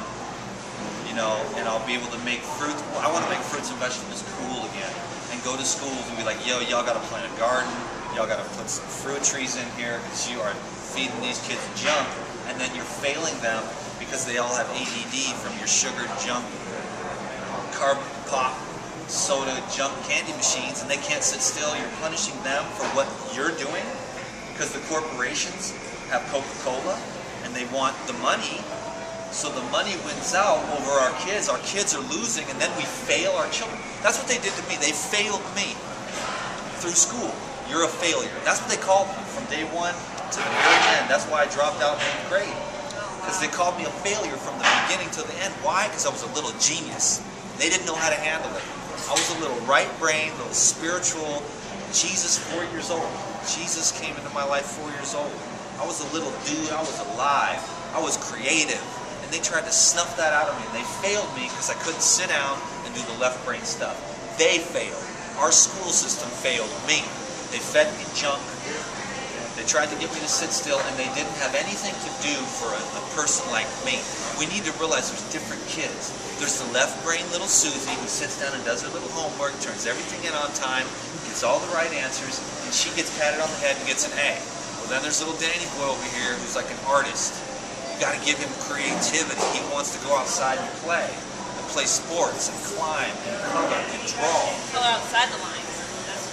You know, and I'll be able to make fruits. Well, I want to make fruits and vegetables cool again. And go to schools and be like, yo, y'all got to plant a garden. Y'all got to put some fruit trees in here because you are feeding these kids junk. And then you're failing them because they all have ADD from your sugar junk, carb pop, soda, junk candy machines, and they can't sit still. You're punishing them for what you're doing because the corporations have Coca-Cola and they want the money, so the money wins out over our kids. Our kids are losing, and then we fail our children. That's what they did to me. They failed me through school. You're a failure. That's what they called me from day one to the very end. That's why I dropped out in 8th grade, because they called me a failure from the beginning to the end. Why? Because I was a little genius. They didn't know how to handle it. I was a little right-brained, little spiritual. Jesus, 4 years old. Jesus came into my life 4 years old. I was a little dude. I was alive. I was creative. And they tried to snuff that out of me. And they failed me because I couldn't sit down and do the left-brain stuff. They failed. Our school system failed me. They fed me junk. They tried to get me to sit still, and they didn't have anything to do for a person like me. We need to realize there's different kids. There's the left brain little Susie who sits down and does her little homework, turns everything in on time, gets all the right answers, and she gets patted on the head and gets an A. Well, then there's little Danny boy over here who's like an artist. You got to give him creativity. He wants to go outside and play sports and climb and color and draw. Go outside the lines.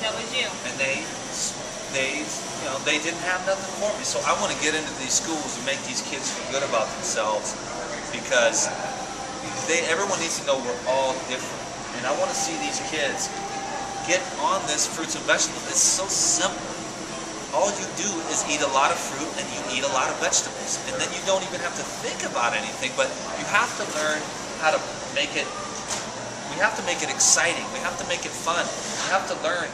That was you. And they didn't have nothing for me. So I want to get into these schools and make these kids feel good about themselves, because everyone needs to know we're all different. And I want to see these kids get on this fruits and vegetables. It's so simple. All you do is eat a lot of fruit and you eat a lot of vegetables. And then you don't even have to think about anything, but you have to learn how to make it, we have to make it exciting. We have to make it fun. We have to learn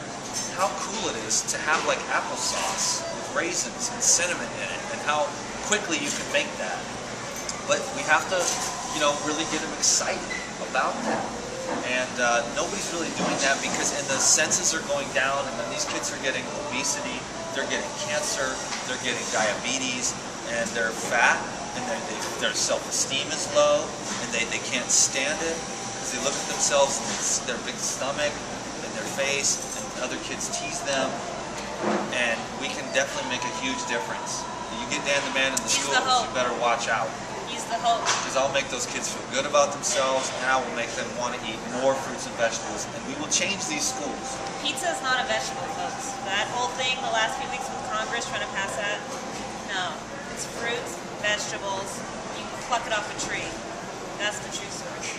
how cool it is to have like applesauce with raisins and cinnamon in it, and how quickly you can make that. But we have to, really get them excited about that. And nobody's really doing that, because the senses are going down, and then these kids are getting obesity, they're getting cancer, they're getting diabetes, and they're fat, and their self-esteem is low, and they can't stand it because they look at themselves and their big stomach and their face, and other kids tease them. And we can definitely make a huge difference. You get Dan the Man in the schools, you better watch out. He's the hope. Because I'll make those kids feel good about themselves, and I will make them want to eat more fruits and vegetables, and we will change these schools. Pizza is not a vegetable, folks. That whole thing the last few weeks with Congress trying to pass that, no. vegetables, you can pluck it off a tree. That's the true source.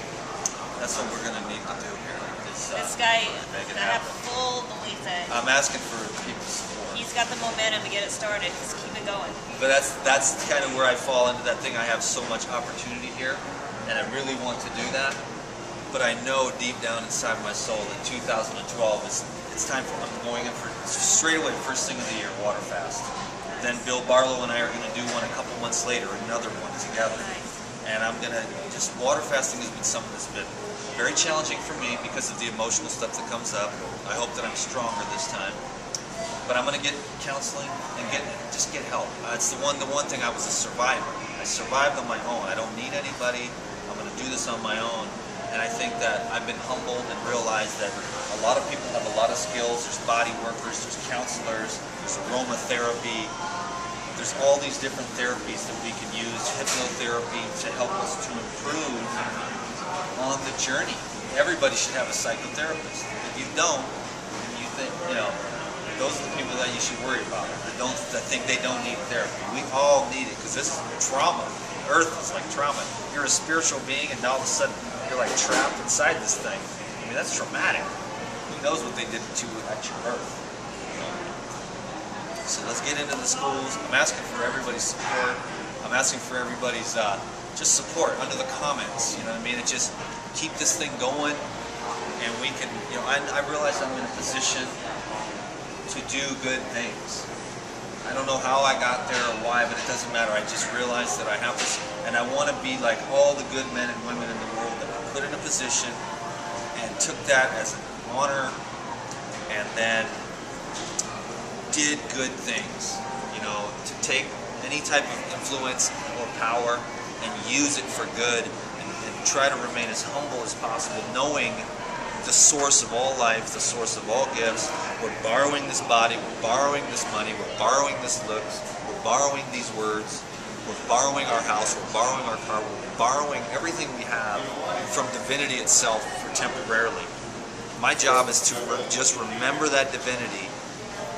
That's what we're going to need to do here. This guy, make it I have happen. full belief that I'm asking for people's support. he's got the momentum to get it started. Just keep it going. But that's kind of where I fall into that thing. I have so much opportunity here, and I really want to do that. But I know deep down inside my soul that 2012 it's time for, I'm going in for straight away, first thing of the year, water fast. Then Bill Barlow and I are going to do one a couple months later, another one together. Nice. And I'm going to, just water fasting has been something that's been very challenging for me because of the emotional stuff that comes up. I hope that I'm stronger this time. But I'm going to get counseling and just get help. It's the one thing. I was a survivor. I survived on my own. I don't need anybody. I'm going to do this on my own. And I think that I've been humbled and realized that a lot of people have a lot of skills. There's body workers, there's counselors, there's aromatherapy. There's all these different therapies that we can use, hypnotherapy, to help us to improve on the journey. Everybody should have a psychotherapist. If you don't, you think, those are the people that you should worry about. That think they don't need therapy. We all need it because this is trauma. Earth is like trauma. You're a spiritual being, and all of a sudden you're like trapped inside this thing. I mean, that's traumatic. Who knows what they did to you at your birth? So let's get into the schools. I'm asking for everybody's support. I'm asking for everybody's just support under the comments. You know what I mean? It just keep this thing going, and we can. I realize I'm in a position to do good things. I don't know how I got there or why, but it doesn't matter. I just realized that I have this, and I want to be like all the good men and women in the world that were put in a position and took that as an honor, and then did good things. To take any type of influence or power and use it for good, and try to remain as humble as possible, knowing the source of all life, the source of all gifts. We're borrowing this body, we're borrowing this money, we're borrowing this looks, we're borrowing these words, we're borrowing our house, we're borrowing our car, we're borrowing everything we have from divinity itself for temporarily. My job is to just remember that divinity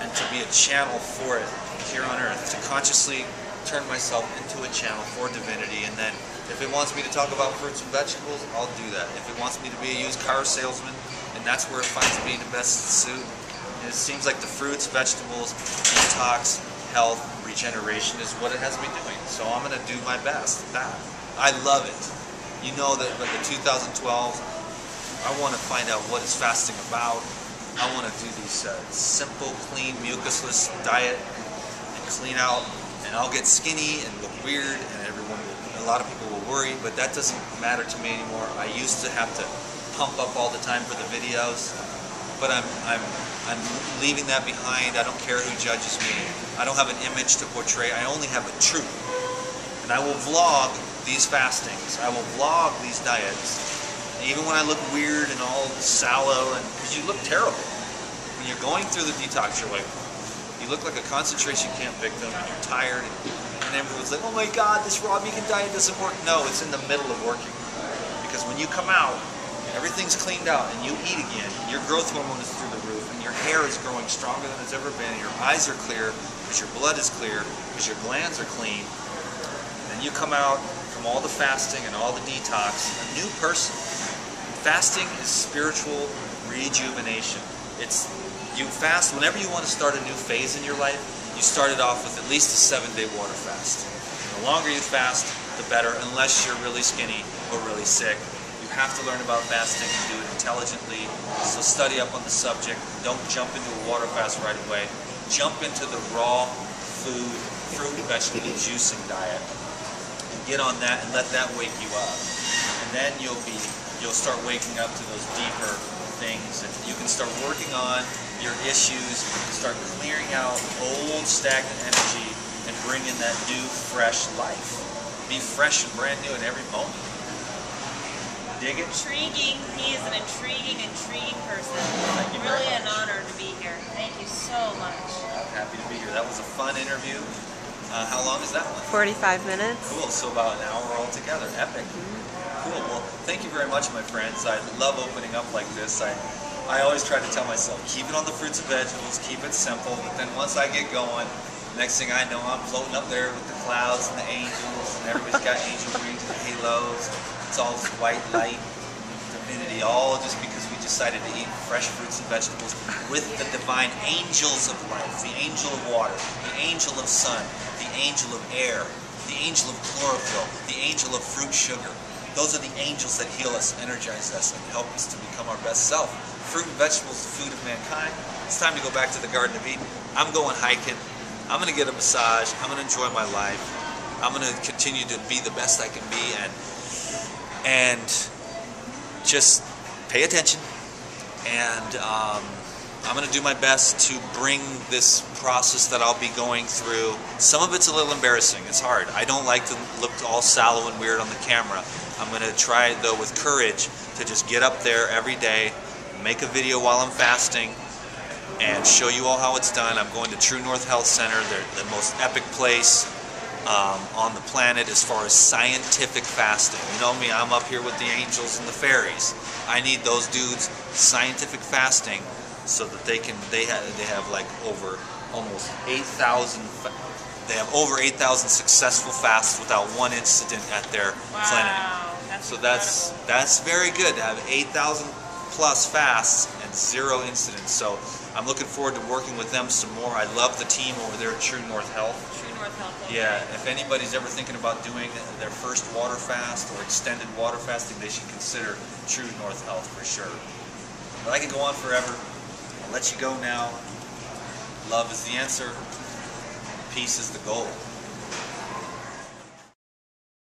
and to be a channel for it here on earth, to consciously turn myself into a channel for divinity. And then if it wants me to talk about fruits and vegetables, I'll do that. If it wants me to be a used car salesman, and that's where it finds me the best suit, and it seems like the fruits, vegetables, detox, health, regeneration is what it has me doing. So I'm going to do my best at that. I love it. You know that by the 2012, I want to find out what is fasting about. I want to do these simple, clean, mucusless diet and clean out, and I'll get skinny and look weird, and a lot of people will worry, but that doesn't matter to me anymore. I used to have to pump up all the time for the videos, but I'm leaving that behind. I don't care who judges me. I don't have an image to portray. I only have a truth, and I will vlog these fastings. I will vlog these diets. Even when I look weird and all sallow, and because you look terrible. When you're going through the detox, you look like a concentration camp victim, and you're tired, and everyone's like, oh my God, this raw vegan diet doesn't work. No, it's in the middle of working. Because when you come out, everything's cleaned out, and you eat again, your growth hormone is through the roof, and your hair is growing stronger than it's ever been, and your eyes are clear, because your blood is clear, because your glands are clean. And then you come out from all the fasting and all the detox, a new person. Fasting is spiritual rejuvenation. You fast whenever you want to start a new phase in your life. You start it off with at least a 7-day water fast. And the longer you fast, the better, unless you're really skinny or really sick. You have to learn about fasting and do it intelligently. So study up on the subject. Don't jump into a water fast right away. Jump into the raw food, fruit and vegetable juicing diet, and get on that and let that wake you up. And then you'll start waking up to those deeper things, and you can start working on your issues, start clearing out old stagnant energy, and bring in that new, fresh life. Be fresh and brand new in every moment. Dig it? Intriguing. He is an intriguing person. Thank you very Really an much. honor to be here. Thank you so much. I'm happy to be here. That was a fun interview. How long is that one? 45 minutes. Cool, so about an hour altogether. Epic. Cool, well, thank you very much, my friends. I love opening up like this. I always try to tell myself, keep it on the fruits and vegetables, keep it simple, but then once I get going, Next thing I know, I'm floating up there with the clouds and the angels, and everybody's got angel wings and halos. It's all this white light, divinity, all just because we decided to eat fresh fruits and vegetables with the divine angels of life, the angel of water, the angel of sun, the angel of air, the angel of chlorophyll, the angel of fruit sugar. Those are the angels that heal us, energize us, and help us to become our best self. Fruit and vegetables, the food of mankind. It's time to go back to the Garden of Eden. I'm going hiking. I'm going to get a massage. I'm going to enjoy my life. I'm going to continue to be the best I can be, and just pay attention. And I'm going to do my best to bring this process that I'll be going through. Some of it's a little embarrassing. It's hard. I don't like to look all sallow and weird on the camera. I'm going to try, though, with courage to just get up there every day, make a video while I'm fasting, and show you all how it's done. I'm going to True North Health Center. They're the most epic place on the planet as far as scientific fasting. You know me, I'm up here with the angels and the fairies. I need those dudes scientific fasting so that they have like over almost 8,000. They have over 8,000 successful fasts without one incident at their clinic. That's So that's very good to have 8,000 plus fasts and 0 incidents. So I'm looking forward to working with them some more. I love the team over there at True North Health. True North Health. Okay. Yeah, if anybody's ever thinking about doing their first water fast or extended water fasting, they should consider True North Health for sure. But I could go on forever. I'll let you go now. Love is the answer. Peace is the goal.